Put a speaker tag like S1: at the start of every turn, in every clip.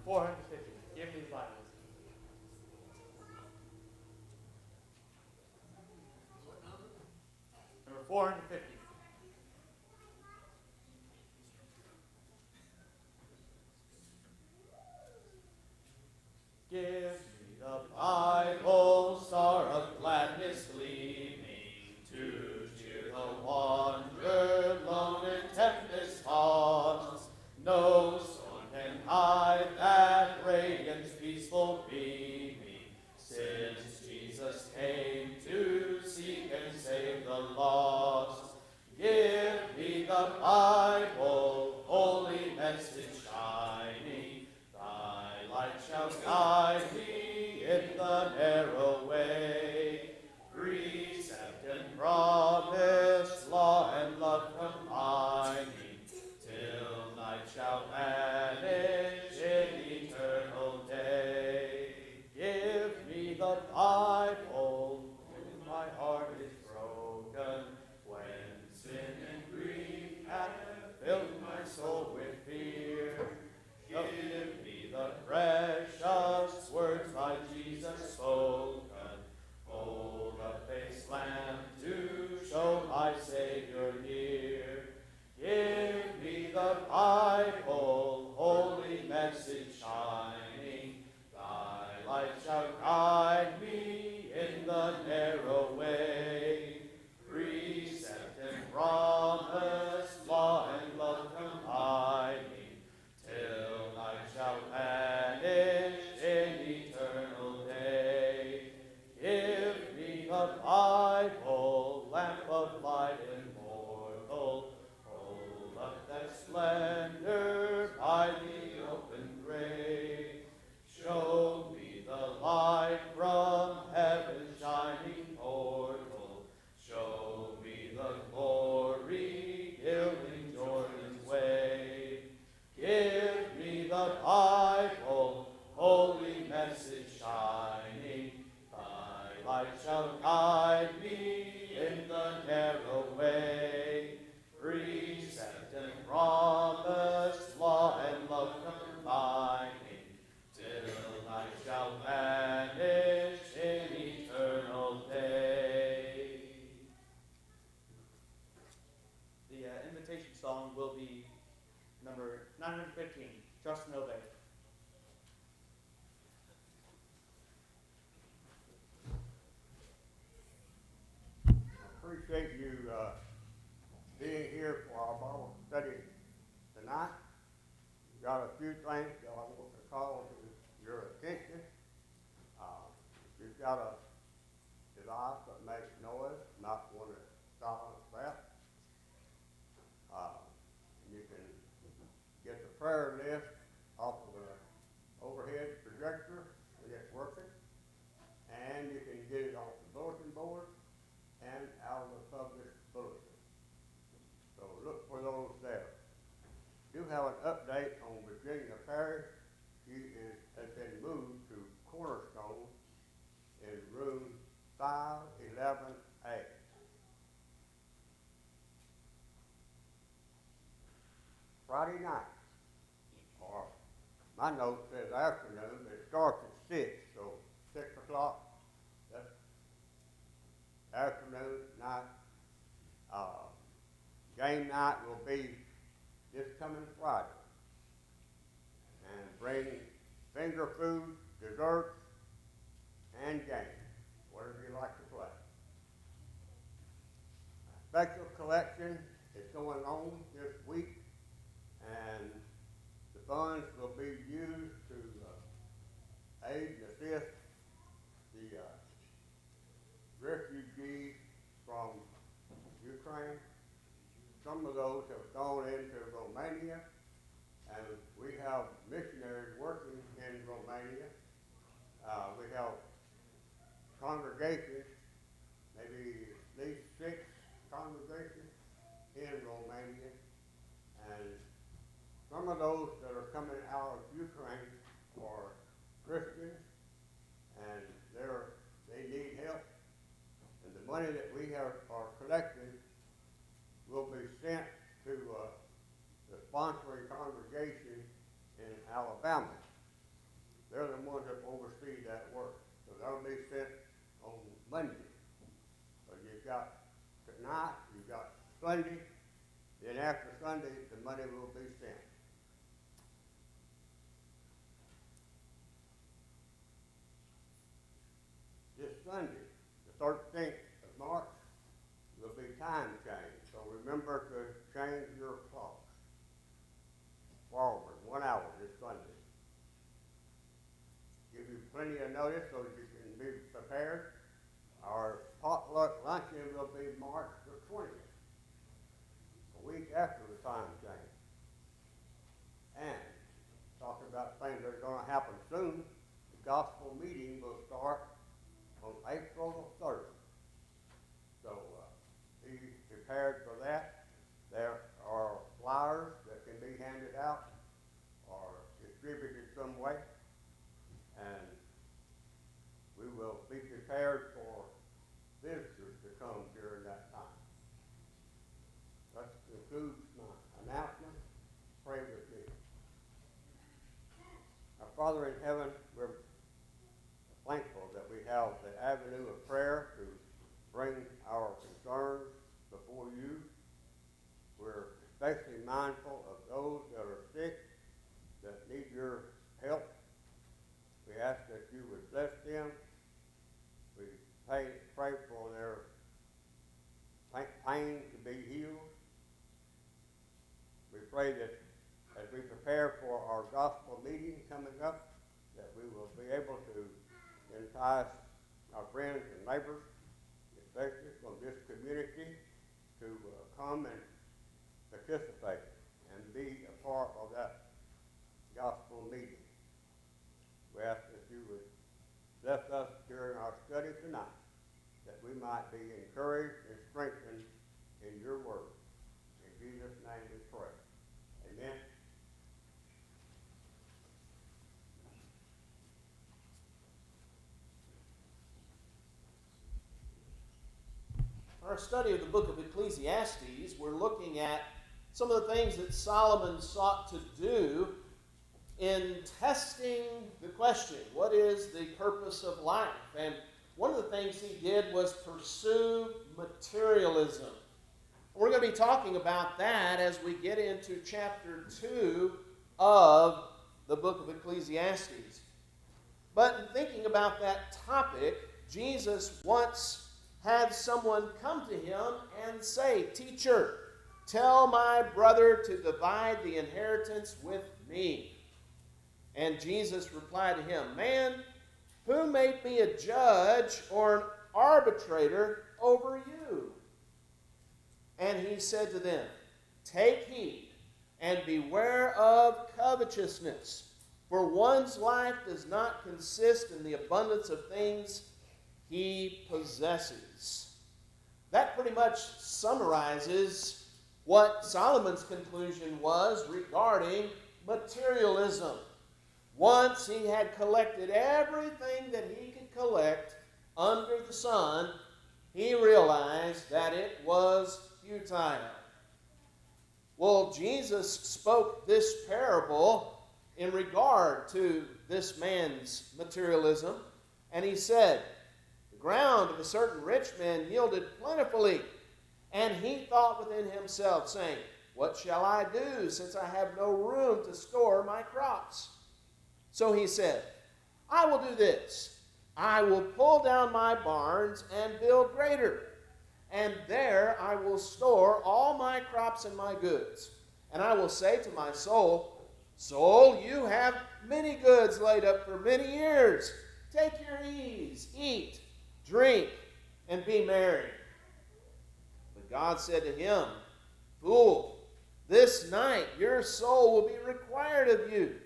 S1: 450. Give these Bibles. Number 450. Give me the Bible, star of gladness gleaming, to cheer the wanderer, lone in tempest tossed. No storm can hide that radiance peaceful beaming, since Jesus came to seek and save the lost. Give me the Bible, holy message shining, thy light shall guide me in the narrow way. Precept and promise, law and love combining, till night shall vanish in eternal day. Give me the Bible when my heart is broken, when sin and grief have filled my soul with fear. Give me the precious words by Jesus spoken. Hold up a lamp to show my Savior near. Give me the Bible, holy message shining. Thy light shall guide me in the narrow way. Precept and promise, law and love combining, till night shall vanish in eternal day. Give me the Bible, lamp of light immortal, hold up that splendor by the open grave. Show me the light from heaven's shining portal, show me the glory gilding Jordan's wave. Give me the Bible, holy message shining, thy light shall guide me in the narrow way. Precept and promise, law and love combining, till night shall vanish in eternal day. The invitation song will be number 915, Trust and Obey.
S2: I appreciate you being here for our Bible study tonight. We've got a few things that I want to call to your attention. If you've got a device that makes noise, not want to silence that. You can get the prayer list off of the overhead projector when it's working, and you can get it off the bulletin board and out of the public bulletin. So look for those there. Do have an update on Virginia Parish. She has been moved to Cornerstone in room 511A. Friday night, or my note says afternoon, but it starts at 6, so 6 o'clock, that's afternoon, night. Game night will be this coming Friday. And bring finger food, desserts, and games, whatever you like to play. A special collection is going on this week, and the funds will be used to aid and assist the refugees from Ukraine. Some of those have gone into Romania, and we have missionaries working in Romania. We have congregations, maybe at least 6 congregations in Romania, and some of those that are coming out of Ukraine are Christians, and they need help. And the money that we are collecting will be sent to the sponsoring congregation in Alabama. they're the ones that oversee that work. So that'll be sent on Monday. So you've got tonight, you've got Sunday, then after Sunday, the money will be sent. This Sunday, the 13th of March, will be time change. So remember to change your clock forward 1 hour this Sunday. Give you plenty of notice so that you can be prepared. Our potluck luncheon will be March the 20th, a week after the time change. And talking about things that are going to happen soon, the gospel meeting will start on April the 3rd. So be prepared for that. There are flyers that can be handed out or distributed some way. And we will be prepared for visitors to come during that time. That concludes my announcement. Pray with me. Our Father in heaven, we're thankful that we have the avenue of prayer to bring our concerns before you. We're especially mindful of those that are sick, that need your help. We ask that you would bless them. We pray for their pain to be healed. We pray that as we prepare for our gospel meeting coming up, that we will be able to entice our friends and neighbors, especially from this community, to come and participate and be a part of that gospel meeting. We ask that you would bless us during our study tonight, that we might be encouraged and strengthened in your word. In Jesus' name we pray. Amen.
S3: Our study of the book of Ecclesiastes, we're looking at some of the things that Solomon sought to do in testing the question, what is the purpose of life? And one of the things he did was pursue materialism. We're going to be talking about that as we get into chapter 2 of the book of Ecclesiastes. But in thinking about that topic, Jesus once had someone come to him and say, "Teacher, tell my brother to divide the inheritance with me." And Jesus replied to him, "Man, who made me a judge or an arbitrator over you?" And he said to them, "Take heed and beware of covetousness, for one's life does not consist in the abundance of things he possesses." That pretty much summarizes what Solomon's conclusion was regarding materialism. Once he had collected everything that he could collect under the sun, he realized that it was futile. Well, Jesus spoke this parable in regard to this man's materialism, and he said, "The ground of a certain rich man yielded plentifully, and he thought within himself, saying, 'What shall I do, since I have no room to store my crops?' So he said, 'I will do this. I will pull down my barns and build greater, and there I will store all my crops and my goods. And I will say to my soul, Soul, you have many goods laid up for many years. Take your ease, eat, drink, and be merry.' But God said to him, 'Fool, this night your soul will be required of you.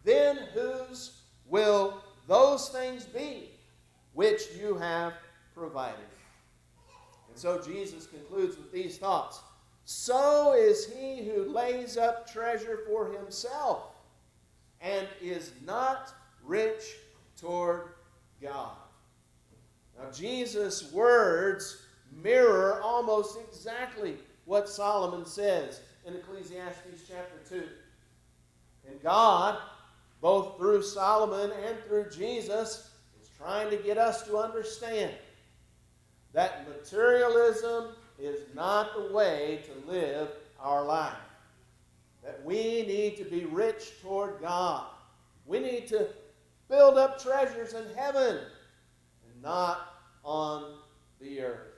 S3: Then whose will those things be which you have provided?'" And so Jesus concludes with these thoughts. "So is he who lays up treasure for himself and is not rich toward God." Now, Jesus' words mirror almost exactly what Solomon says in Ecclesiastes chapter 2. And God both through Solomon and through Jesus, is trying to get us to understand that materialism is not the way to live our life. That we need to be rich toward God. We need to build up treasures in heaven and not on the earth.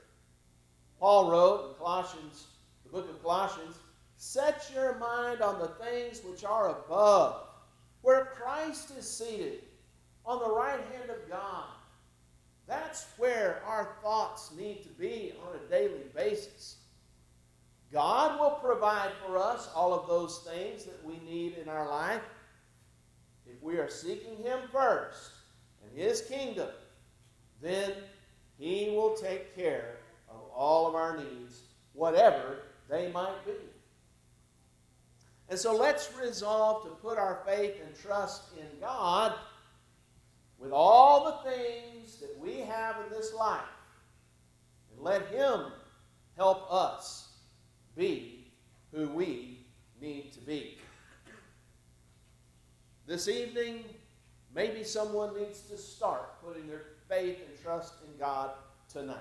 S3: Paul wrote in Colossians, the book of Colossians, set your mind on the things which are above, where Christ is seated on the right hand of God. That's where our thoughts need to be on a daily basis. God will provide for us all of those things that we need in our life if we are seeking Him first and His kingdom. Then He will take care of all of our needs, whatever they might be. And so let's resolve to put our faith and trust in God with all the things that we have in this life, and let Him help us be who we need to be. This evening, maybe someone needs to start putting their faith and trust in God tonight.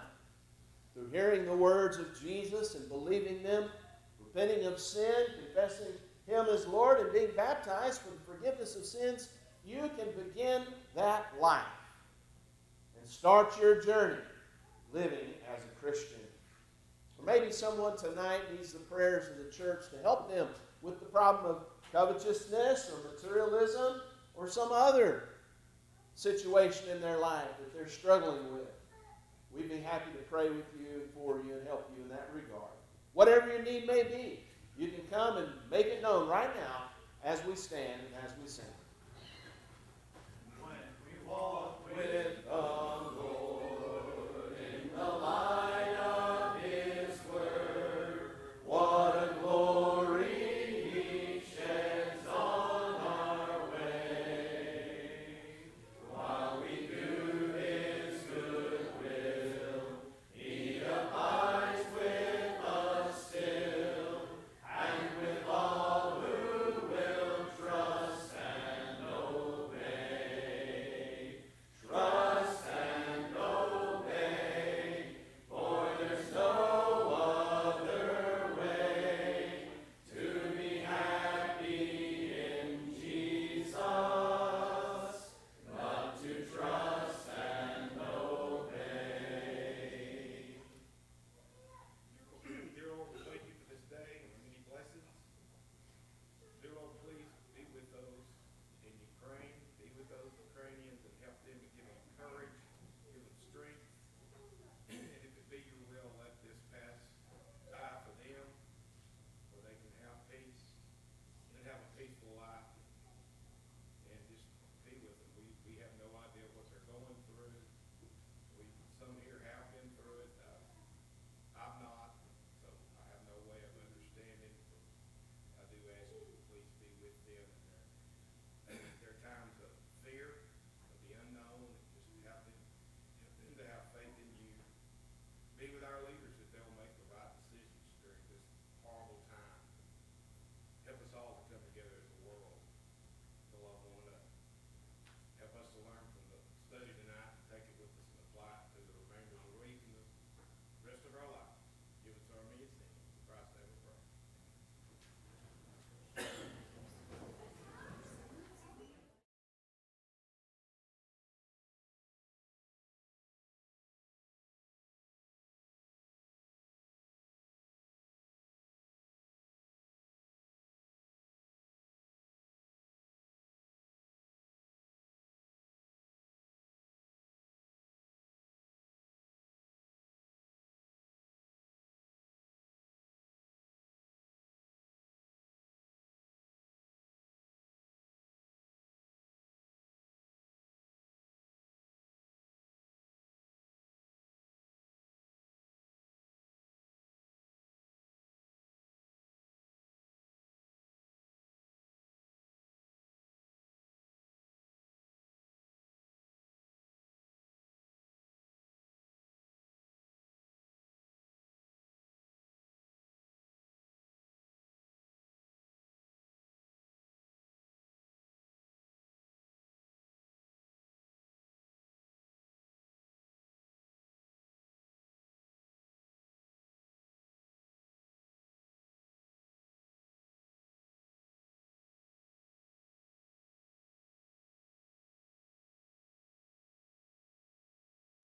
S3: Through hearing the words of Jesus and believing them, repenting of sin, confessing Him as Lord, and being baptized for the forgiveness of sins, you can begin that life and start your journey living as a Christian. Or maybe someone tonight needs the prayers of the church to help them with the problem of covetousness or materialism or some other situation in their life that they're struggling with. We'd be happy to pray with you and for you and help you in that regard. Whatever your need may be, you can come and make it known right now as we stand and as we sing.
S4: When we walk with
S3: With
S4: the Lord in the light of His word, what a glory He sheds on our way. While we do His good will, He abides with us still, and with all who will trust and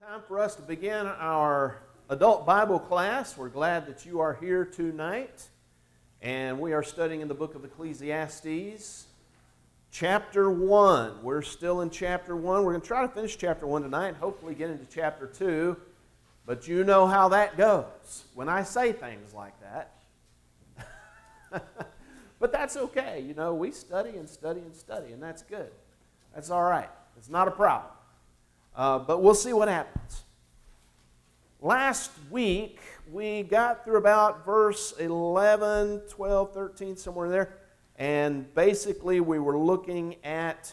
S3: Time for us to begin our adult Bible class. We're glad that you are here tonight. And we are studying in the Book of Ecclesiastes, chapter 1. We're still in chapter 1. We're going to try to finish chapter 1 tonight and hopefully get into chapter 2. But you know how that goes when I say things like that. But that's okay. You know, we study and study and study, and that's good. That's all right. It's not a problem. But we'll see what happens. Last week, we got through about verse 11, 12, 13, somewhere there. And basically, we were looking at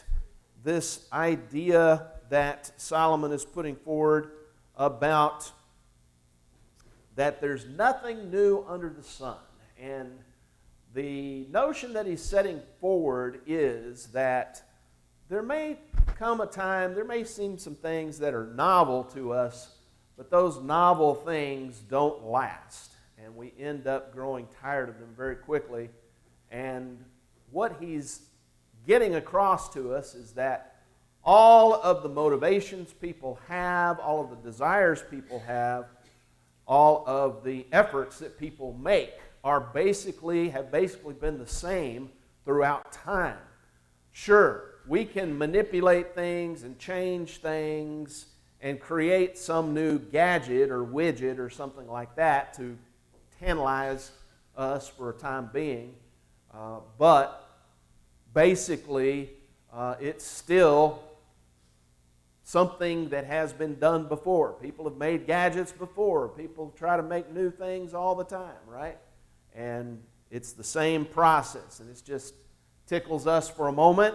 S3: this idea that Solomon is putting forward about that there's nothing new under the sun. And the notion that he's setting forward is that there may come a time, there may seem some things that are novel to us, but those novel things don't last. And we end up growing tired of them very quickly. And what he's getting across to us is that all of the motivations people have, all of the desires people have, all of the efforts that people make have basically been the same throughout time. Sure, we can manipulate things and change things and create some new gadget or widget or something like that to tantalize us for a time being. But basically, it's still something that has been done before. People have made gadgets before. People try to make new things all the time, right? And it's the same process. And it just tickles us for a moment,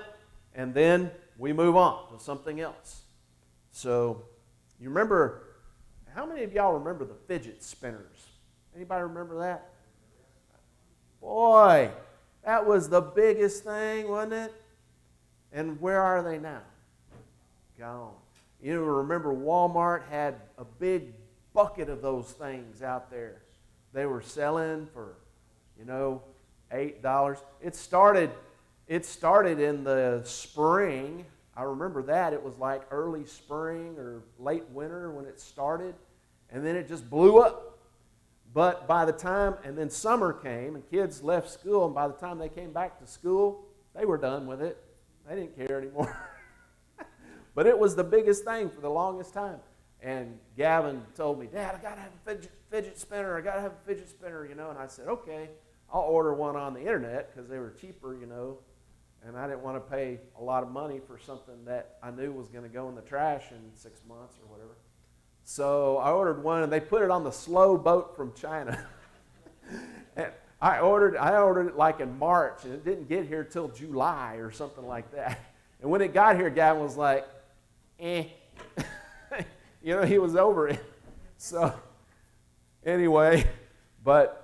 S3: and then we move on to something else. So, you remember, how many of y'all remember the fidget spinners? Anybody remember that? Boy, that was the biggest thing, wasn't it? And where are they now? Gone. You remember Walmart had a big bucket of those things out there. They were selling for, $8. It started in the spring. I remember that. It was like early spring or late winter when it started. And then it just blew up. But by the time, and then summer came and kids left school, and by the time they came back to school, they were done with it. They didn't care anymore. But it was the biggest thing for the longest time. And Gavin told me, Dad, I got to have a fidget spinner. I got to have a fidget spinner, And I said, okay, I'll order one on the internet because they were cheaper, And I didn't want to pay a lot of money for something that I knew was going to go in the trash in 6 months or whatever. So I ordered one, and they put it on the slow boat from China. And I ordered it like in March, and it didn't get here till July or something like that. And when it got here, Gavin was like, He was over it. So anyway, but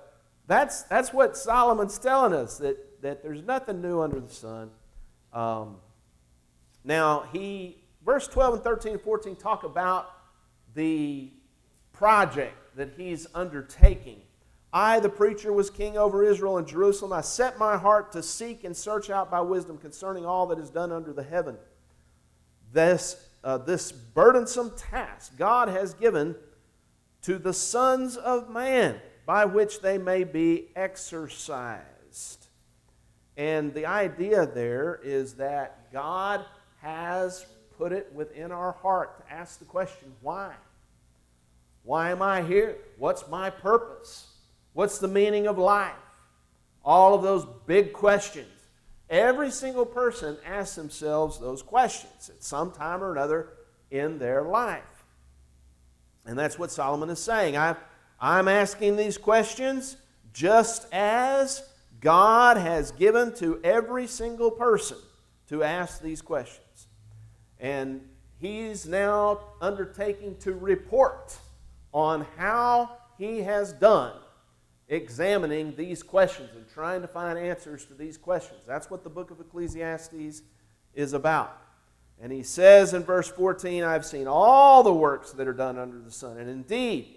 S3: that's what Solomon's telling us, that there's nothing new under the sun. Now, verse 12 and 13 and 14 talk about the project that he's undertaking. I, the preacher, was king over Israel and Jerusalem. I set my heart to seek and search out by wisdom concerning all that is done under the heaven. This burdensome task God has given to the sons of man, by which they may be exercised. And the idea there is that God has put it within our heart to ask the question, why? Why am I here? What's my purpose? What's the meaning of life? All of those big questions. Every single person asks themselves those questions at some time or another in their life. And that's what Solomon is saying. I'm asking these questions just as God has given to every single person to ask these questions. And he's now undertaking to report on how he has done examining these questions and trying to find answers to these questions. That's what the book of Ecclesiastes is about. And he says in verse 14, I've seen all the works that are done under the sun, and indeed,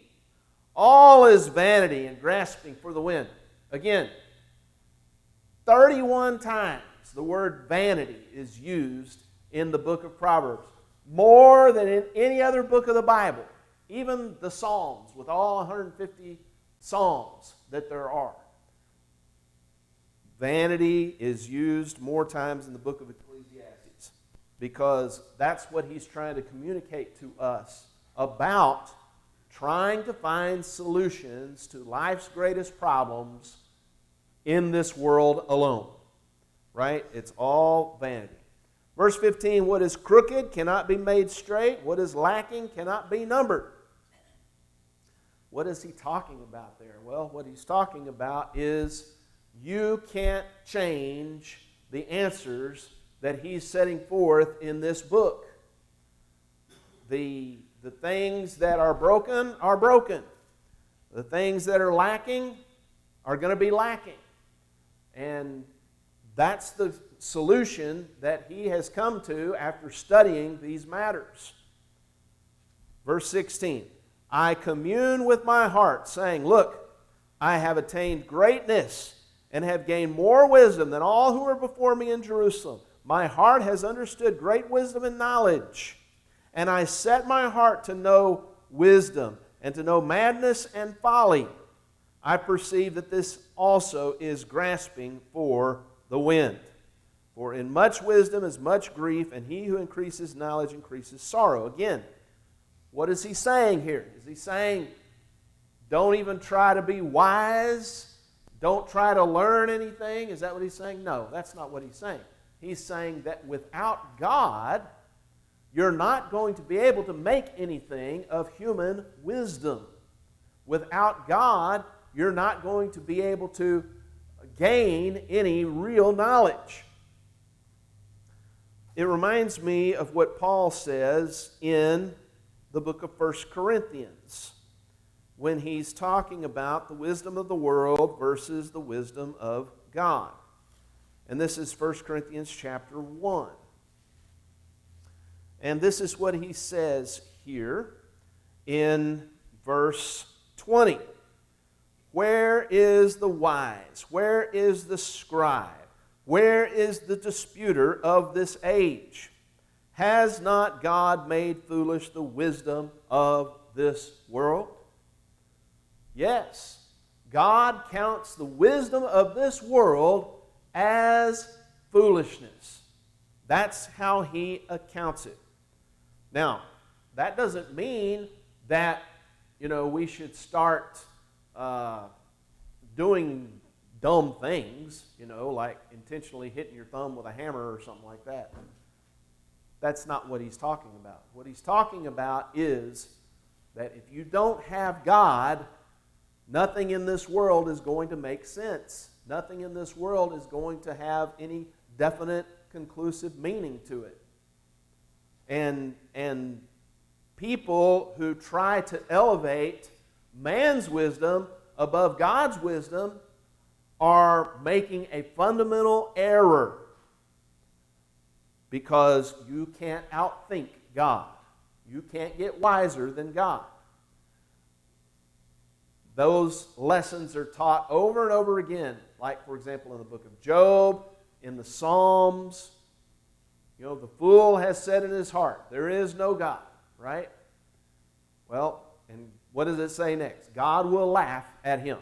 S3: all is vanity and grasping for the wind. Again, 31 times the word vanity is used in the book of Proverbs. more than in any other book of the Bible, even the Psalms, with all 150 Psalms that there are. Vanity is used more times in the book of Ecclesiastes because that's what he's trying to communicate to us about trying to find solutions to life's greatest problems in this world alone. Right? It's all vanity. Verse 15, what is crooked cannot be made straight. What is lacking cannot be numbered. What is he talking about there? Well, what he's talking about is you can't change the answers that he's setting forth in this book. The things that are broken are broken. The things that are lacking are going to be lacking. And that's the solution that he has come to after studying these matters. Verse 16, I commune with my heart, saying, look, I have attained greatness and have gained more wisdom than all who are before me in Jerusalem. My heart has understood great wisdom and knowledge, and I set my heart to know wisdom and to know madness and folly. I perceive that this also is grasping for the wind. For in much wisdom is much grief, and he who increases knowledge increases sorrow. Again, what is he saying here? Is he saying, don't even try to be wise? Don't try to learn anything? Is that what he's saying? No, that's not what he's saying. He's saying that without God, you're not going to be able to make anything of human wisdom. Without God, you're not going to be able to gain any real knowledge. It reminds me of what Paul says in the book of 1 Corinthians when he's talking about the wisdom of the world versus the wisdom of God. And this is 1 Corinthians chapter 1. And this is what he says here in verse 20. Where is the wise? Where is the scribe? Where is the disputer of this age? Has not God made foolish the wisdom of this world? Yes, God counts the wisdom of this world as foolishness. That's how he accounts it. Now, that doesn't mean that, we should start doing dumb things, like intentionally hitting your thumb with a hammer or something like that. That's not what he's talking about. What he's talking about is that if you don't have God, nothing in this world is going to make sense. Nothing in this world is going to have any definite, conclusive meaning to it. And people who try to elevate man's wisdom above God's wisdom are making a fundamental error, because you can't outthink God. You can't get wiser than God. Those lessons are taught over and over again, like, for example, in the book of Job, in the Psalms. The fool has said in his heart, there is no God, right? Well, and what does it say next? God will laugh at him,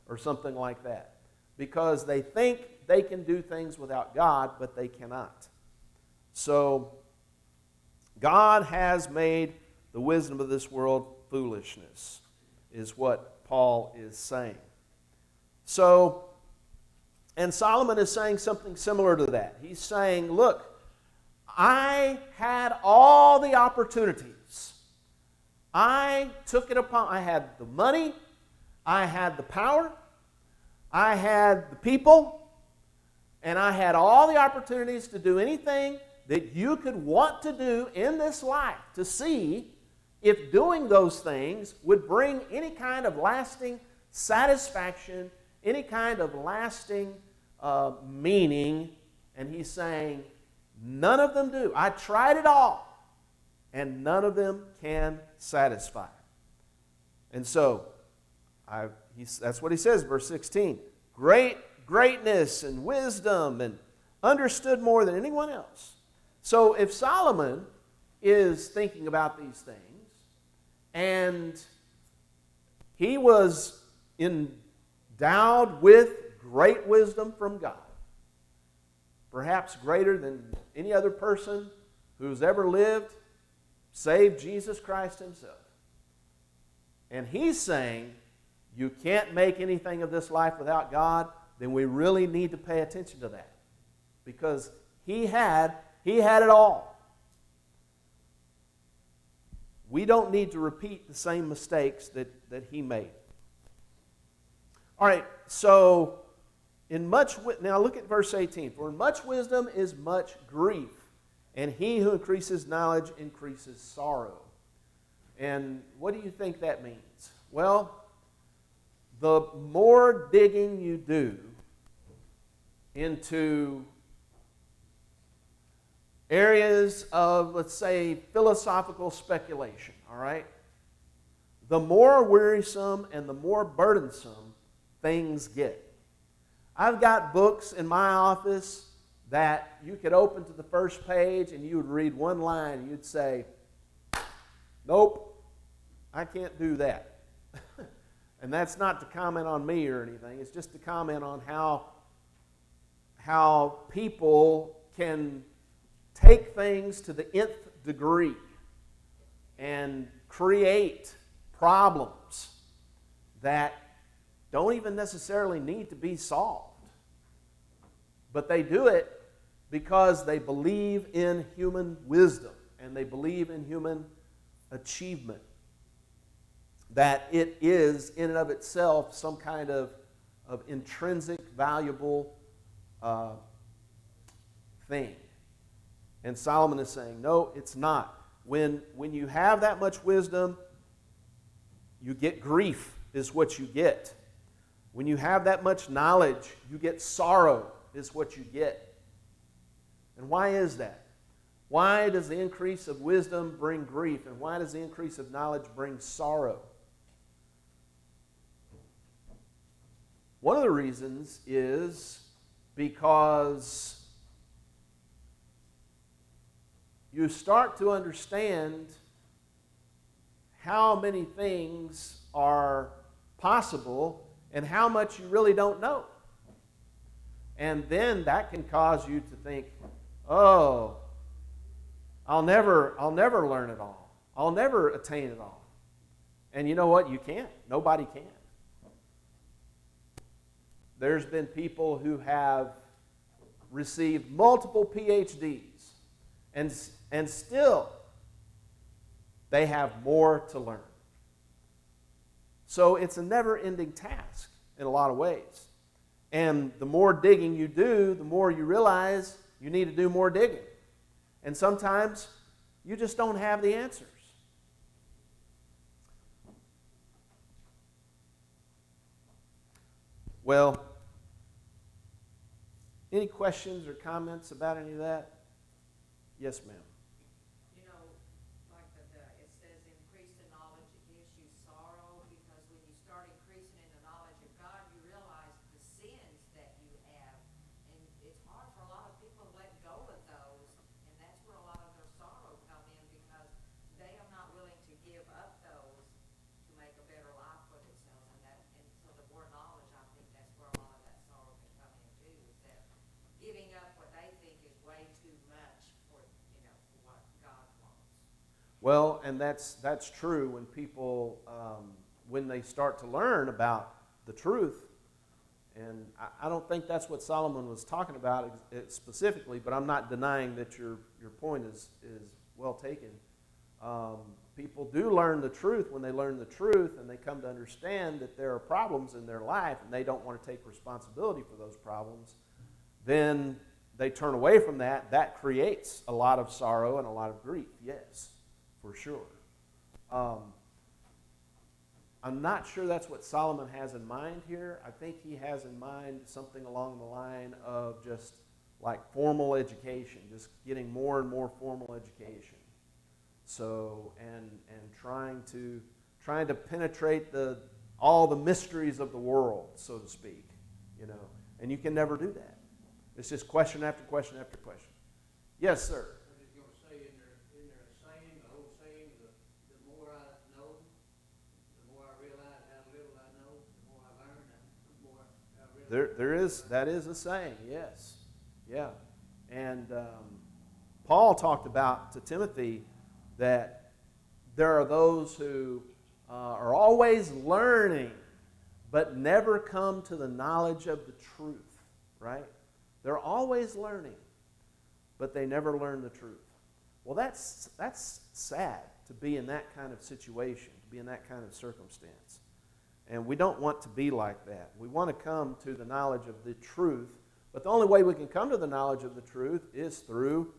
S3: or something like that. Because they think they can do things without God, but they cannot. So, God has made the wisdom of this world foolishness, is what Paul is saying. So, and Solomon is saying something similar to that. He's saying, look, I had all the opportunities. I took it upon, I had the money, I had the power, I had the people, and I had all the opportunities to do anything that you could want to do in this life, to see if doing those things would bring any kind of lasting satisfaction, any kind of lasting meaning. And he's saying, none of them do. I tried it all, and none of them can satisfy. And so, that's what he says, verse 16. Greatness and wisdom, and understood more than anyone else. So if Solomon is thinking about these things, and he was endowed with great wisdom from God, perhaps greater than any other person who's ever lived, save Jesus Christ himself. And he's saying, you can't make anything of this life without God, then we really need to pay attention to that. Because he had it all. We don't need to repeat the same mistakes that he made. All right, so now look at verse 18. For in much wisdom is much grief, and he who increases knowledge increases sorrow. And what do you think that means? Well, the more digging you do into areas of, let's say, philosophical speculation, all right, the more wearisome and the more burdensome things get. I've got books in my office that you could open to the first page and you would read one line and you'd say, nope, I can't do that. And that's not to comment on me or anything. It's just to comment on how people can take things to the nth degree and create problems that don't even necessarily need to be solved. But they do it because they believe in human wisdom and they believe in human achievement. That it is, in and of itself, some kind of intrinsic, valuable thing. And Solomon is saying, no, it's not. When you have that much wisdom, you get grief, is what you get. When you have that much knowledge, you get sorrow, is what you get. And why is that? Why does the increase of wisdom bring grief? And why does the increase of knowledge bring sorrow? One of the reasons is because you start to understand how many things are possible and how much you really don't know. And then that can cause you to think, oh, I'll never learn it all. I'll never attain it all. And you know what? You can't. Nobody can. There's been people who have received multiple PhDs, and still they have more to learn. So it's a never-ending task in a lot of ways. And the more digging you do, the more you realize you need to do more digging. And sometimes you just don't have the answers. Well, any questions or comments about any of that? Yes, ma'am.
S5: You know, like it says, increase the knowledge, it gives you sorrow, because when you start increasing in the knowledge of God, you realize the sins that you have. And it's hard for a lot of people to let go of those, and that's where a lot of their sorrow come in, because they are not willing to give up those to make a better life for themselves. And so the more knowledge, I think that's where a lot of that sorrow can come in too, is that giving up what they think is way too much for what God wants.
S3: Well, and that's true when people, when they start to learn about the truth. And I don't think that's what Solomon was talking about specifically, but I'm not denying that your point is well taken. People do learn the truth when they learn the truth and they come to understand that there are problems in their life and they don't want to take responsibility for those problems. Then they turn away from that. That creates a lot of sorrow and a lot of grief, yes, for sure. I'm not sure that's what Solomon has in mind here. I think he has in mind something along the line of just like formal education, just getting more and more formal education. So, and trying to penetrate all the mysteries of the world, so to speak, And you can never do that. It's just question after question after question. Yes, sir.
S6: What is
S3: that is a saying, yes. Yeah. And Paul talked about to Timothy that there are those who are always learning, but never come to the knowledge of the truth, right? They're always learning, but they never learn the truth. Well, that's sad to be in that kind of situation, to be in that kind of circumstance. And we don't want to be like that. We want to come to the knowledge of the truth, but the only way we can come to the knowledge of the truth is through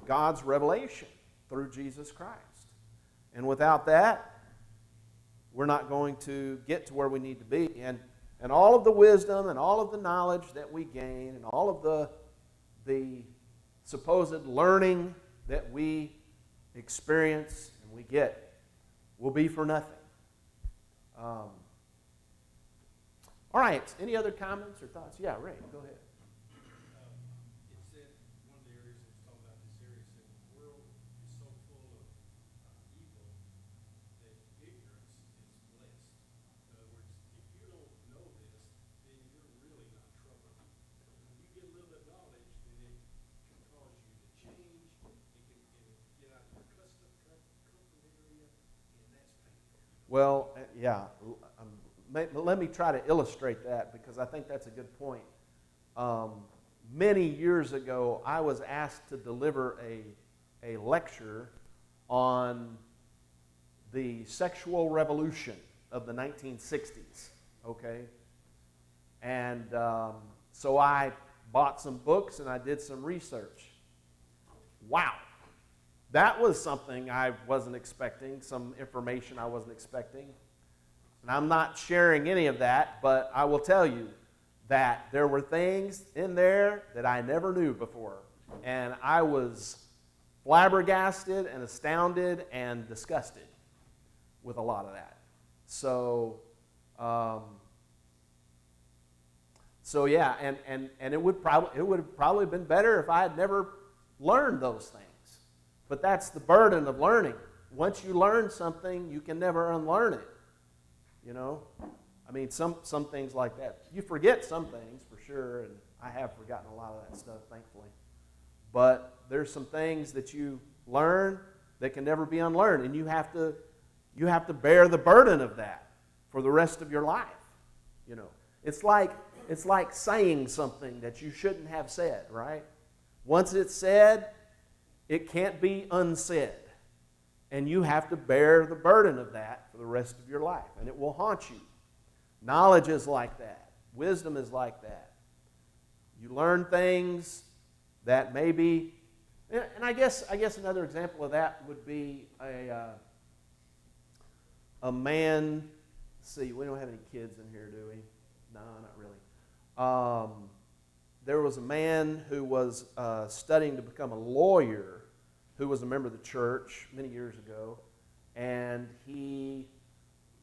S3: God's revelation, through Jesus Christ. And without that, we're not going to get to where we need to be. And all of the wisdom and all of the knowledge that we gain and all of the supposed learning that we experience and we get will be for nothing. All right, any other comments or thoughts? Yeah, Ray, go ahead.
S6: It said, one of the areas that was talking about this area said the world is so full of evil that ignorance is blessed. In other words, if you don't know this, then you're really not troubled. When you get a little bit of knowledge, then it can cause you to change. It can get out of your comfort area, and that's painful.
S3: Well, yeah. Let me try to illustrate that because I think that's a good point. Many years ago, I was asked to deliver a lecture on the sexual revolution of the 1960s, okay? And so I bought some books and I did some research. Wow. That was something I wasn't expecting, some information I wasn't expecting. And I'm not sharing any of that, but I will tell you that there were things in there that I never knew before. And I was flabbergasted and astounded and disgusted with a lot of that. So yeah, and it would have probably been better if I had never learned those things. But that's the burden of learning. Once you learn something, you can never unlearn it. You know, I mean, some things like that. You forget some things for sure, and I have forgotten a lot of that stuff, thankfully. But there's some things that you learn that can never be unlearned, and you have to bear the burden of that for the rest of your life. You know, it's like saying something that you shouldn't have said, right? Once it's said, it can't be unsaid. And you have to bear the burden of that for the rest of your life. And it will haunt you. Knowledge is like that. Wisdom is like that. You learn things that maybe... And I guess another example of that would be a man... Let's see, we don't have any kids in here, do we? No, not really. There was a man who was studying to become a lawyer who was a member of the church many years ago, and he,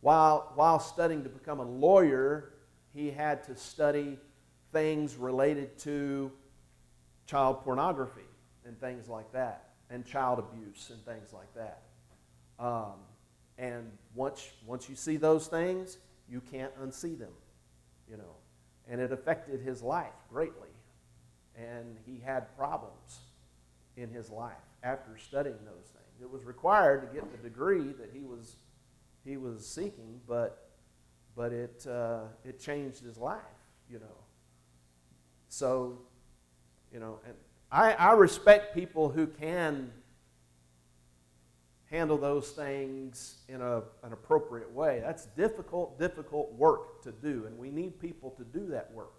S3: while studying to become a lawyer, he had to study things related to child pornography and things like that, and child abuse and things like that. And once you see those things, you can't unsee them, you know. And it affected his life greatly, and he had problems in his life after studying those things. It was required to get the degree that he was seeking, but it changed his life, you know. So, you know, and I respect people who can handle those things in an appropriate way. That's difficult work to do, and we need people to do that work.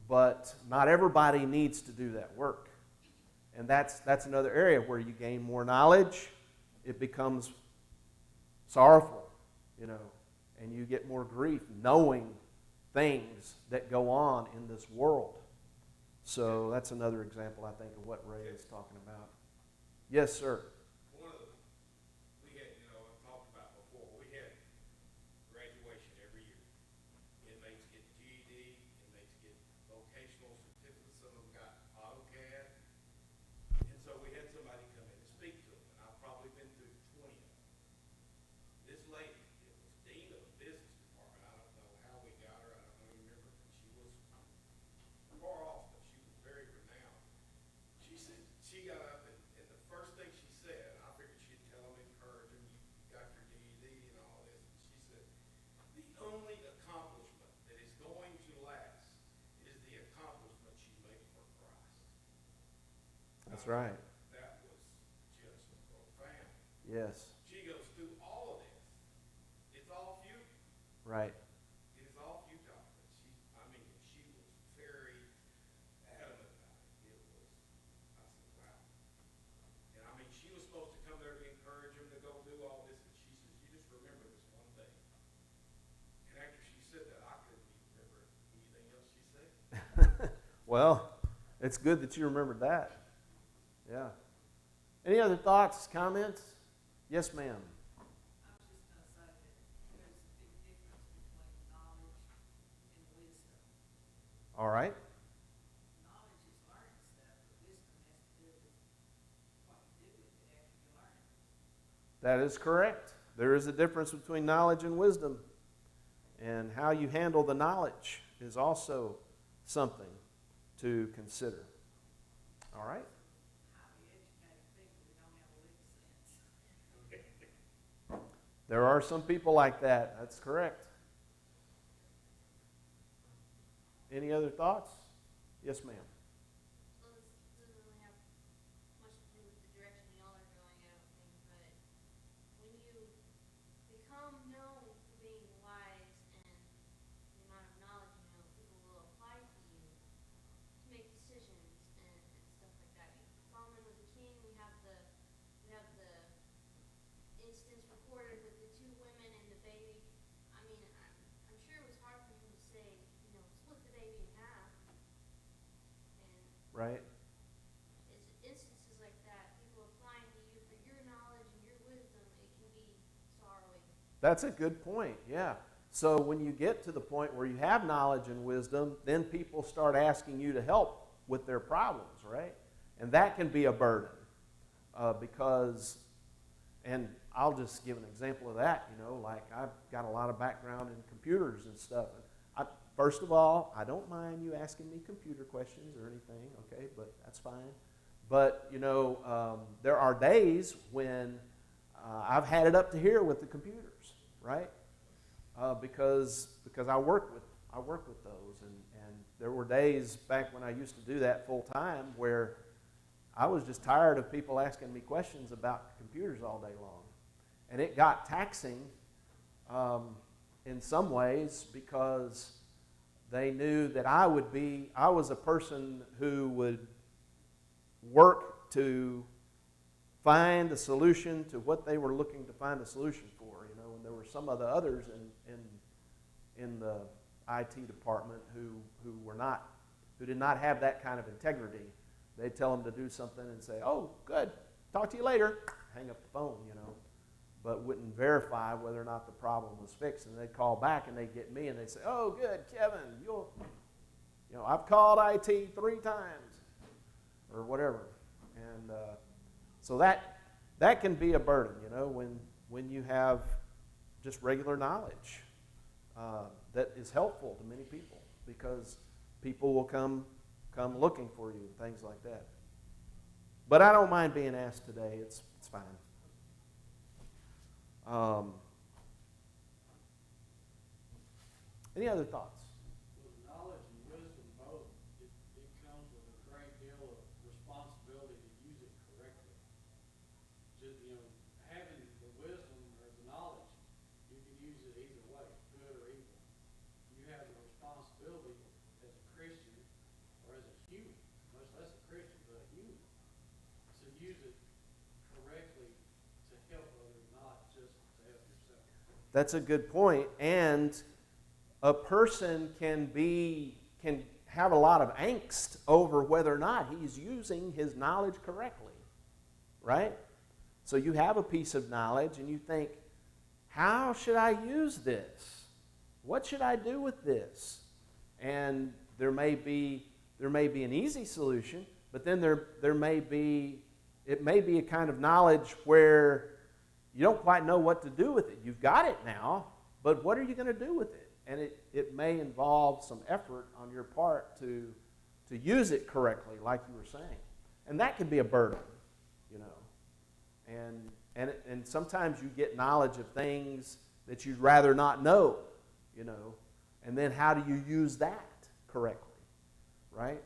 S3: But not everybody needs to do that work. And that's another area where you gain more knowledge. It becomes sorrowful, you know, and you get more grief knowing things that go on in this world. So that's another example, I think, of what Ray is talking about. Yes, sir.
S6: We had, I've talked about before, we had graduation every year. Inmates get GED, inmates get vocational certificates, some of them got AutoCAD. And so we had somebody come in and speak to them, and I've probably been through 20 of them. This lady, it was dean of the business department. I don't know how we got her. I don't even remember. She was
S3: That's right.
S6: That was just profound.
S3: Yes.
S6: She goes through all of this. It's all futile.
S3: Right.
S6: It is all futile. But she was very adamant about it. It was, I said, wow. And she was supposed to come there to encourage him to go do all this. And she says, you just remember this one thing. And after she said that, I couldn't even remember anything else she said.
S3: Well, it's good that you remembered that. Yeah. Any other thoughts, comments? Yes, ma'am.
S5: I was just gonna say that there's a big difference between knowledge and wisdom.
S3: All right.
S5: Knowledge is learning stuff, but wisdom has to do with what you do with it after you learn it.
S3: That is correct. There is a difference between knowledge and wisdom. And how you handle the knowledge is also something to consider. All right?
S5: Highly educated people who don't have a lick of sense.
S3: There are some people like that. That's correct. Any other thoughts? Yes, ma'am.
S7: Well, this doesn't really have much to do with the direction y'all are going, I don't think, but when you become known for being wise and the amount of knowledge you know, people will apply to you to make decisions and stuff like that. Solomon was a king. We have the instance recorded with the two women and the baby. I mean, I'm sure it was hard for him to say, split the baby in half. And
S3: Right?
S7: it's instances like that, people applying to you for your knowledge and your wisdom, it can be sorrowing.
S3: That's a good point. Yeah. So when you get to the point where you have knowledge and wisdom, then people start asking you to help with their problems, right? And that can be a burden because, and I'll just give an example of that, like I've got a lot of background in computers and stuff. First of all, I don't mind you asking me computer questions or anything, okay, but that's fine. But, there are days when I've had it up to here with the computers, right? Because I work with those, and there were days back when I used to do that full time where I was just tired of people asking me questions about computers all day long, and it got taxing in some ways because they knew that I was a person who would work to find a solution to what they were looking to find a solution for, and there were some of the others in the IT department who did not have that kind of integrity. They'd tell them to do something and say, "Oh, good, talk to you later," hang up the phone, but wouldn't verify whether or not the problem was fixed. And they'd call back and they'd get me and they'd say, "Oh, good, Kevin, I've called IT 3 times," or whatever. And so that can be a burden, when you have just regular knowledge that is helpful to many people, because people will come looking for you and things like that. But I don't mind being asked today. It's fine. Any other thoughts?
S8: With knowledge and wisdom both, it comes with a great deal of responsibility to use it correctly. Just, having the wisdom or the knowledge, you can use it either way, good or evil. You have the responsibility as a Christian or as a human, much less a Christian, but a human, to use it correctly to help others, not just to help yourself.
S3: That's a good point. And a person can have a lot of angst over whether or not he's using his knowledge correctly, right? So you have a piece of knowledge and you think, how should I use this? What should I do with this? And there may be an easy solution, but then it may be a kind of knowledge where you don't quite know what to do with it. You've got it now, but what are you going to do with it? And it may involve some effort on your part to use it correctly, like you were saying. And that can be a burden, And sometimes you get knowledge of things that you'd rather not know, And then how do you use that correctly, right?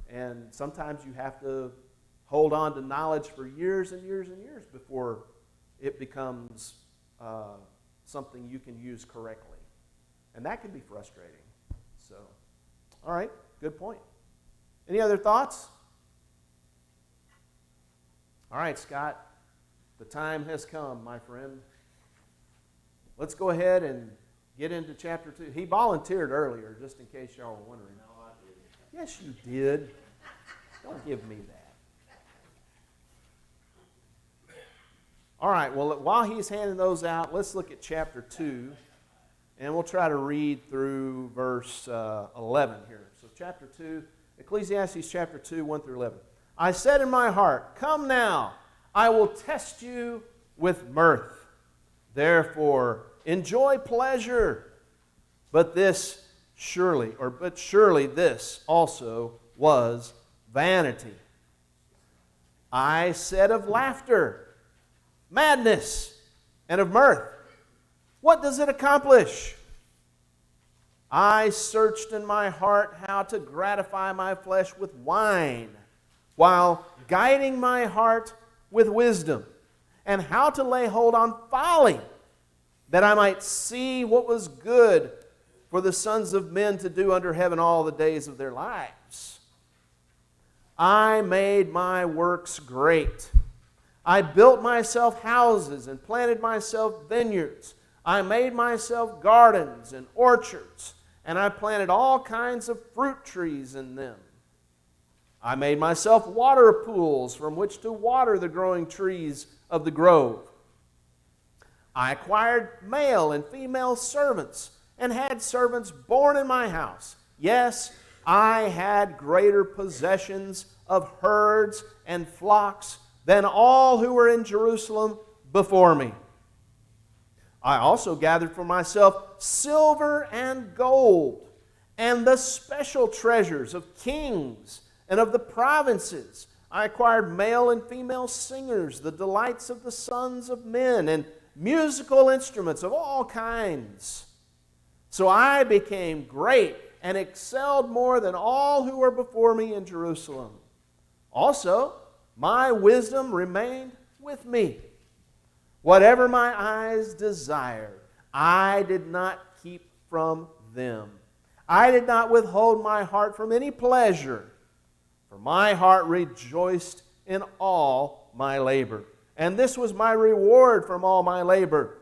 S3: And sometimes you have to hold on to knowledge for years and years and years before it becomes something you can use correctly. And that can be frustrating. So, all right, good point. Any other thoughts? All right, Scott, the time has come, my friend. Let's go ahead and get into chapter 2. He volunteered earlier, just in case y'all were wondering.
S4: No, I didn't.
S3: Yes, you did. Don't give me that. All right, well, while he's handing those out, let's look at chapter 2, and we'll try to read through verse 11 here. So chapter 2, Ecclesiastes chapter 2, 1 through 11. I said in my heart, come now, I will test you with mirth. Therefore, enjoy pleasure. But surely this also was vanity. I said of laughter, madness, and of mirth, what does it accomplish? I searched in my heart how to gratify my flesh with wine, while guiding my heart with wisdom, and how to lay hold on folly, that I might see what was good for the sons of men to do under heaven all the days of their lives. I made my works great. I built myself houses and planted myself vineyards. I made myself gardens and orchards, and I planted all kinds of fruit trees in them. I made myself water pools from which to water the growing trees of the grove. I acquired male and female servants and had servants born in my house. Yes, I had greater possessions of herds and flocks than all who were in Jerusalem before me. I also gathered for myself silver and gold and the special treasures of kings and of the provinces. I acquired male and female singers, the delights of the sons of men, and musical instruments of all kinds. So I became great and excelled more than all who were before me in Jerusalem. Also, my wisdom remained with me. Whatever my eyes desired, I did not keep from them. I did not withhold my heart from any pleasure, for my heart rejoiced in all my labor. And this was my reward from all my labor.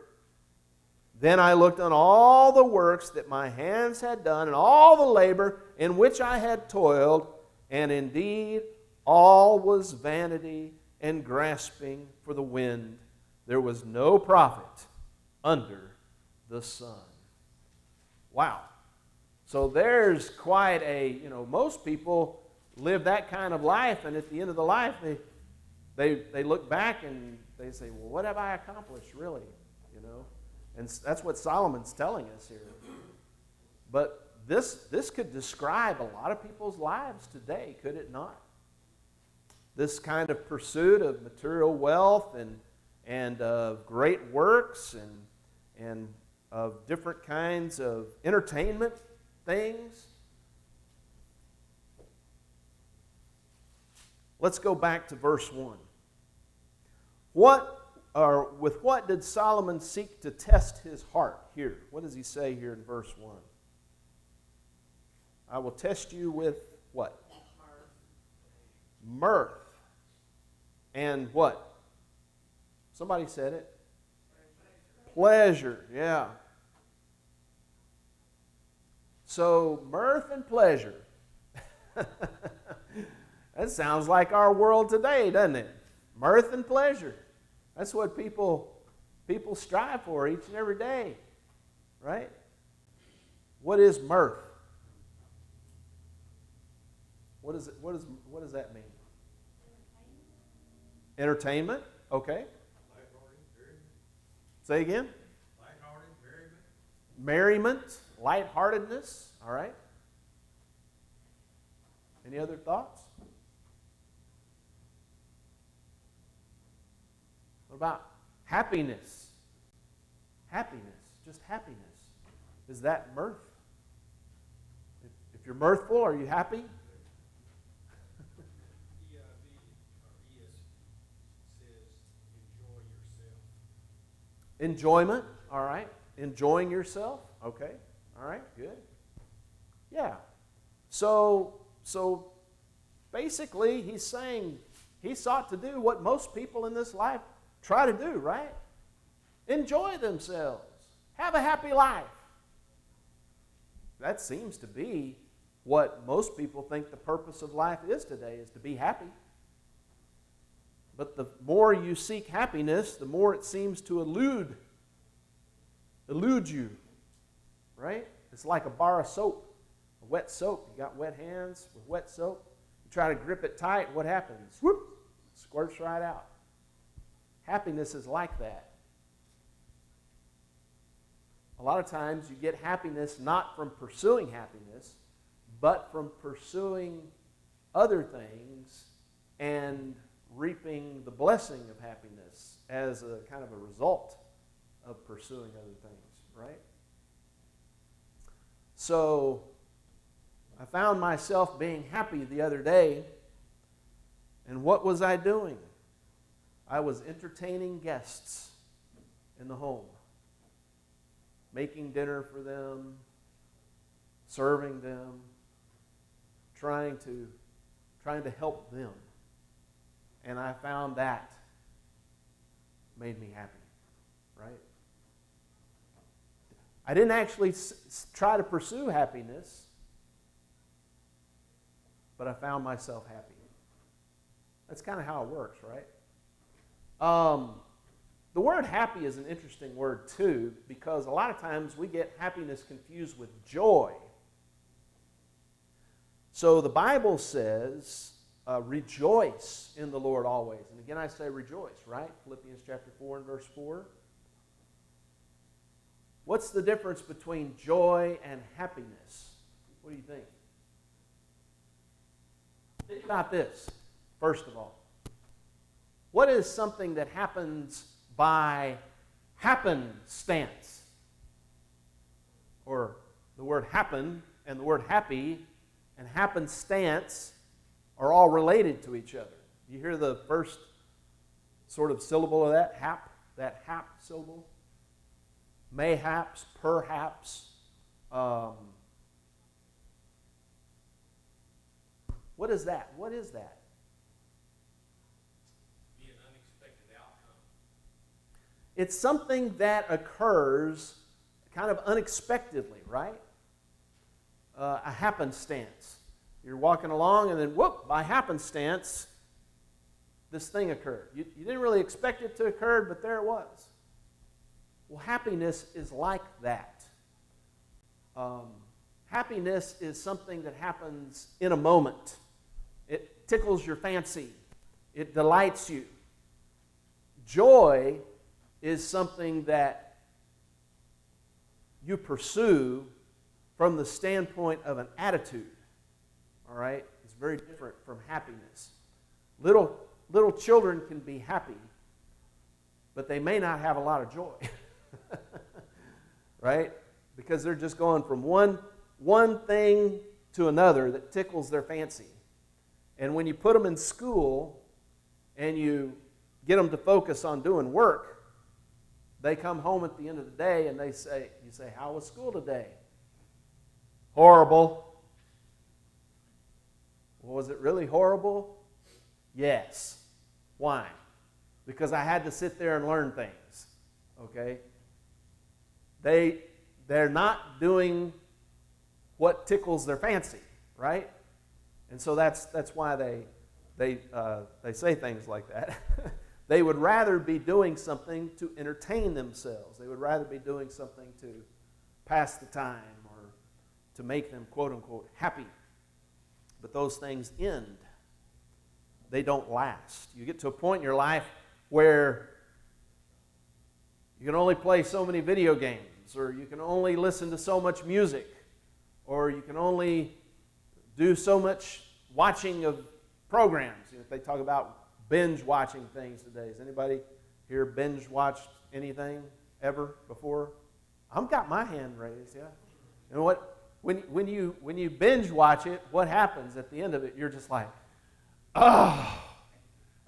S3: Then I looked on all the works that my hands had done, and all the labor in which I had toiled, and indeed all was vanity and grasping for the wind. There was no profit under the sun. Wow. So there's quite a, most people live that kind of life, and at the end of the life, they look back and they say, well, what have I accomplished, really? And that's what Solomon's telling us here. But this could describe a lot of people's lives today, could it not? This kind of pursuit of material wealth and of great works and of different kinds of entertainment things. Let's go back to verse 1. With what did Solomon seek to test his heart here? What does he say here in verse 1? I will test you with what? Mirth. And what? Somebody said it. Pleasure, yeah. So, mirth and pleasure. That sounds like our world today, doesn't it? Mirth and pleasure. That's what people strive for each and every day, right? What is mirth? What does that mean? Entertainment. Okay. Say again.
S6: Lighthearted,
S3: Merriment, lightheartedness. All right. Any other thoughts? What about happiness? Happiness, just happiness. Is that mirth? If you're mirthful, are you happy? Enjoyment, all right. Enjoying yourself, okay. All right, good. Yeah. So basically, he's saying he sought to do what most people in this life try to do, right? Enjoy themselves. Have a happy life. That seems to be what most people think the purpose of life is today, is to be happy. But the more you seek happiness, the more it seems to elude you, right? It's like a bar of soap, a wet soap. You got wet hands with wet soap. You try to grip it tight, what happens? Whoop! Squirts right out. Happiness is like that. A lot of times you get happiness not from pursuing happiness, but from pursuing other things and reaping the blessing of happiness as a kind of a result of pursuing other things, right? So I found myself being happy the other day, and what was I doing? I was entertaining guests in the home, making dinner for them, serving them, trying to help them. And I found that made me happy, right? I didn't actually try to pursue happiness, but I found myself happy. That's kind of how it works, right? The word happy is an interesting word too, because a lot of times we get happiness confused with joy. So the Bible says, rejoice in the Lord always. And again, I say rejoice, right? Philippians chapter 4 and verse 4. What's the difference between joy and happiness? What do you think? Think about this, first of all. What is something that happens by happenstance? Or the word happen and the word happy and happenstance are all related to each other. You hear the first sort of syllable of that, that hap syllable? Mayhaps, perhaps. What is that? What is that?
S6: Be an unexpected outcome.
S3: It's something that occurs kind of unexpectedly, right? A happenstance. You're walking along and then, whoop, by happenstance, this thing occurred. You didn't really expect it to occur, but there it was. Well, happiness is like that. Happiness is something that happens in a moment. It tickles your fancy. It delights you. Joy is something that you pursue from the standpoint of an attitude. All right? It's very different from happiness. Little children can be happy, but they may not have a lot of joy. Right? Because they're just going from one thing to another that tickles their fancy. And when you put them in school and you get them to focus on doing work, they come home at the end of the day and you say, how was school today? Horrible. Well, was it really horrible? Yes. Why? Because I had to sit there and learn things. Okay? They're not doing what tickles their fancy, right? And so that's why they say things like that. They would rather be doing something to entertain themselves. They would rather be doing something to pass the time or to make them, quote unquote, happy. But those things end. They don't last. You get to a point in your life where you can only play so many video games, or you can only listen to so much music, or you can only do so much watching of programs. You know, they talk about binge watching things today. Has anybody here binge watched anything ever before? I've got my hand raised, yeah. You know what? When you binge watch it, what happens at the end of it? You're just like, oh,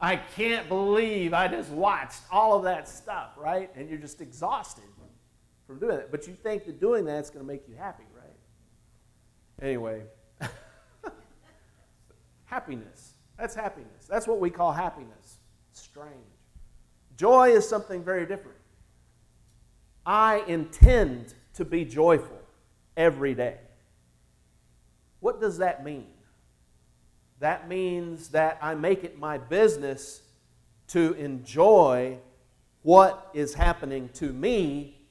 S3: I can't believe I just watched all of that stuff, right? And you're just exhausted from doing that. But you think that doing that is going to make you happy, right? Anyway, happiness. That's happiness. That's what we call happiness. Strange. Joy is something very different. I intend to be joyful every day. What does that mean? That means that I make it my business to enjoy what is happening to me,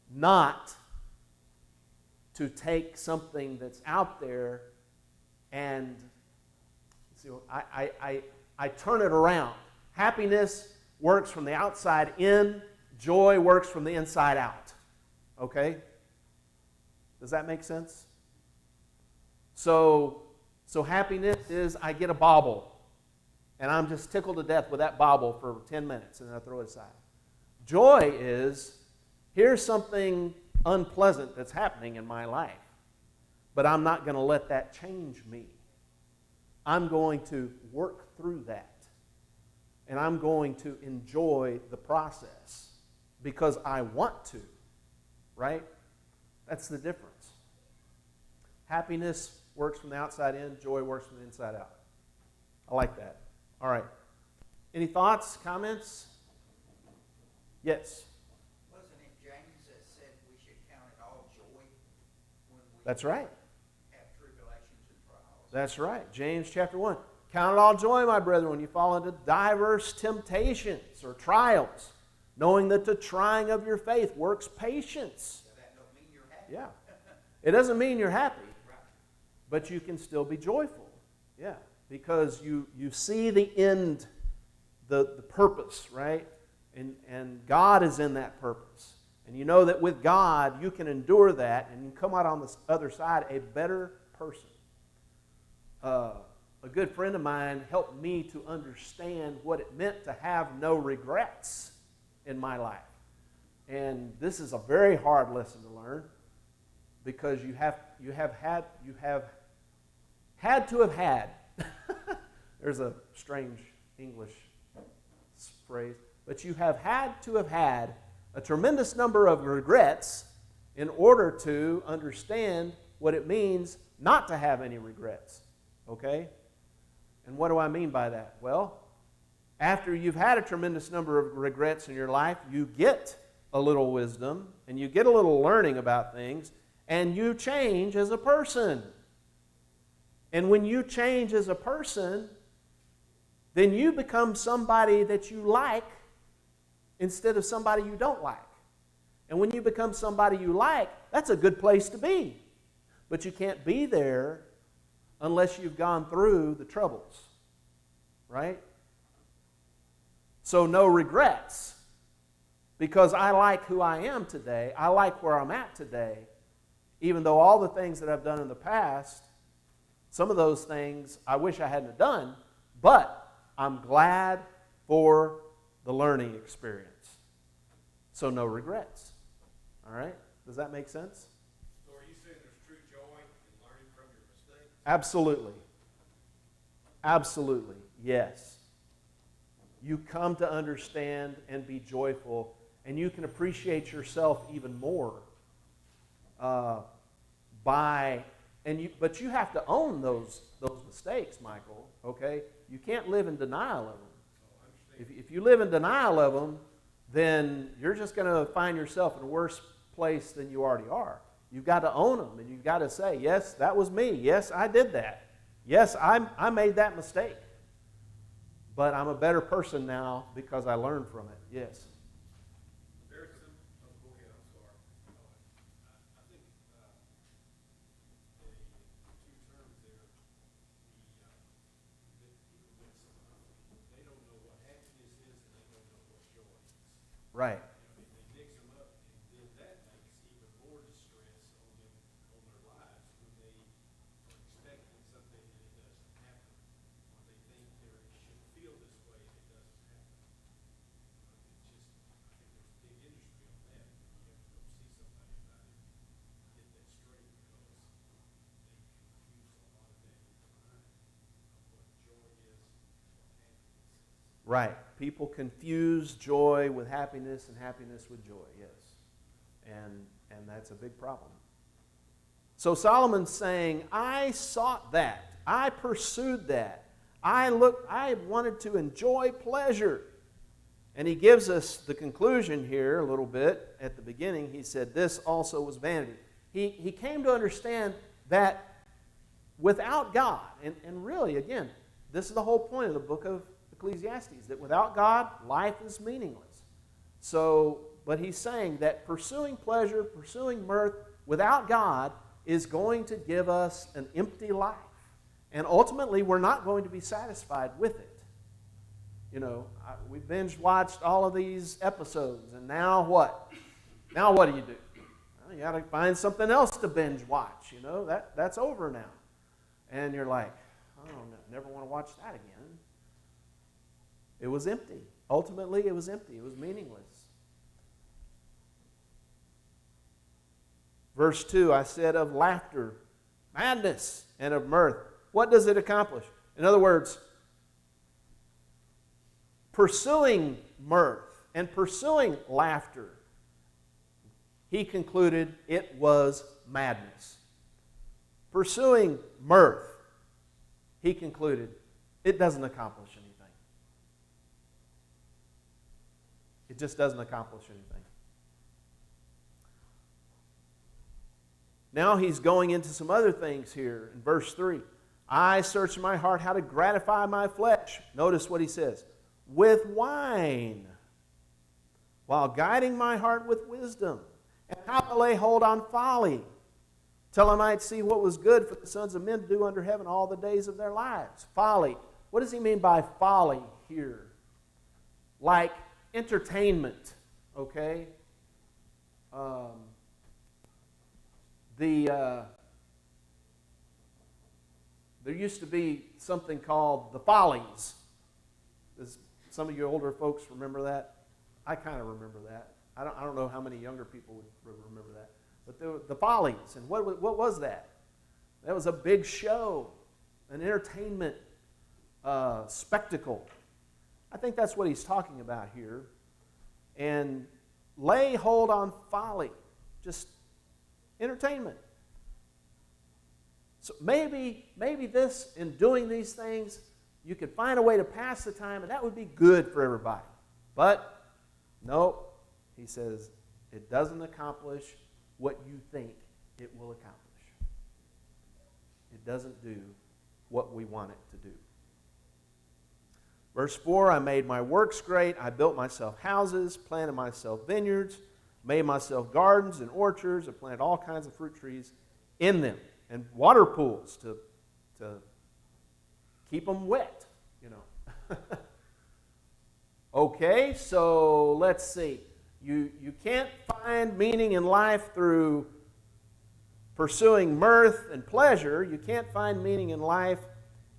S3: not to take something that's out there and see, I turn it around. Happiness works from the outside in. Joy works from the inside out. Okay? Does that make sense? So happiness is I get a bauble, and I'm just tickled to death with that bauble for 10 minutes, and then I throw it aside. Joy is, here's something unpleasant that's happening in my life, but I'm not going to let that change me. I'm going to work through that, and I'm going to enjoy the process because I want to, right? That's the difference. Happiness works from the outside in, joy works from the inside out. I like that. All right. Any thoughts, comments? Yes.
S9: Wasn't it James that said we should count it all joy when we
S3: That's right.
S9: have tribulations and trials?
S3: That's right. James chapter 1. Count it all joy, my brethren, when you fall into diverse temptations or trials, knowing that the trying of your faith works patience.
S9: So that don't mean you're happy.
S3: Yeah. It doesn't mean you're happy,
S9: Right.
S3: but you can still be joyful. Yeah. Because you see the end, the purpose, right? And God is in that purpose. And you know that with God, you can endure that and you come out on the other side a better person. A good friend of mine helped me to understand what it meant to have no regrets in my life. And this is a very hard lesson to learn because you have had to have had. There's a strange English phrase, but you have had to have had a tremendous number of regrets in order to understand what it means not to have any regrets. Okay? And what do I mean by that? Well, after you've had a tremendous number of regrets in your life, you get a little wisdom and you get a little learning about things and you change as a person. And when you change as a person, then you become somebody that you like instead of somebody you don't like. And when you become somebody you like, that's a good place to be. But you can't be there unless you've gone through the troubles, right? So no regrets, because I like who I am today. I like where I'm at today, even though all the things that I've done in the past, some of those things I wish I hadn't done, but I'm glad for the learning experience. So no regrets. All right? Does that make sense?
S6: So are you saying there's true joy in learning from your mistakes?
S3: Absolutely. Absolutely. Yes. You come to understand and be joyful, and you can appreciate yourself even more but you have to own those mistakes, Michael, okay? You can't live in denial of them. If you live in denial of them, then you're just going to find yourself in a worse place than you already are. You've got to own them, and you've got to say, yes, that was me. Yes, I did that. Yes, I made that mistake. But I'm a better person now because I learned from it. Yes.
S6: There's some, go ahead, I'm sorry. I think the two terms there, that people mix them up. They don't know what happiness is and they don't know what joy is.
S3: Right.
S6: They mix them up, and then that makes even more distress on their lives when they are expecting something and it doesn't happen, or they think they should feel this way and it doesn't happen. It's just, I think there's a big industry on that. You have to go see somebody about it, get that straight, because they confuse a lot of that in their mind of what joy is or
S3: Right. People confuse joy with happiness and happiness with joy, yes. And that's a big problem. So Solomon's saying, I sought that. I pursued that. I wanted to enjoy pleasure. And he gives us the conclusion here a little bit at the beginning. He said, this also was vanity. He came to understand that without God, and really, again, this is the whole point of the book of Ecclesiastes, that without God, life is meaningless. So, but he's saying that pursuing pleasure, pursuing mirth without God is going to give us an empty life. And ultimately, we're not going to be satisfied with it. You know, we binge watched all of these episodes, and now what? Now what do? Well, you got to find something else to binge watch. You know, that's over now. And you're like, oh, never want to watch that again. It was empty. Ultimately, it was empty. It was meaningless. Verse 2, I said of laughter, madness, and of mirth. What does it accomplish? In other words, pursuing mirth and pursuing laughter, he concluded it was madness. Pursuing mirth, he concluded it doesn't accomplish anything. It just doesn't accomplish anything. Now he's going into some other things here in verse 3. I search my heart how to gratify my flesh. Notice what he says. With wine, while guiding my heart with wisdom, and how to lay hold on folly, till I might see what was good for the sons of men to do under heaven all the days of their lives. Folly. What does he mean by folly here? Like entertainment, okay? There used to be something called the Follies. Does some of you older folks remember that? I kind of remember that. I don't know how many younger people would remember that. But the Follies, and what was that? That was a big show, an entertainment spectacle. I think that's what he's talking about here. And lay hold on folly, just entertainment. So maybe this, in doing these things, you could find a way to pass the time, and that would be good for everybody. But no, he says, it doesn't accomplish what you think it will accomplish. It doesn't do what we want it to do. Verse 4, I made my works great. I built myself houses, planted myself vineyards, made myself gardens and orchards. I planted all kinds of fruit trees in them, and water pools to keep them wet, you know. Okay, so let's see. You can't find meaning in life through pursuing mirth and pleasure. You can't find meaning in life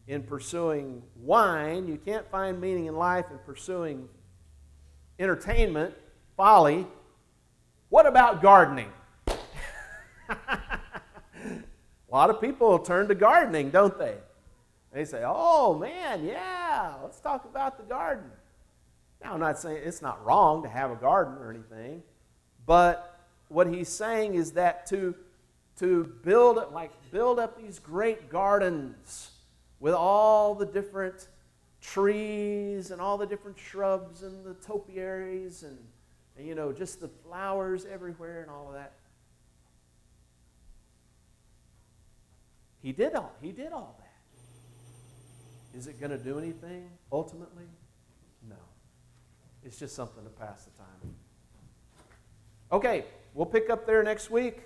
S3: in pursuing wine. You can't find meaning in life in pursuing entertainment, folly. What about gardening? A lot of people turn to gardening, don't they? They say, oh man, yeah, let's talk about the garden. Now, I'm not saying it's not wrong to have a garden or anything, but what he's saying is that to build up these great gardens with all the different trees and all the different shrubs and the topiaries and you know, just the flowers everywhere and all of that. He did all that. Is it going to do anything ultimately? No. It's just something to pass the time. Okay, we'll pick up there next week.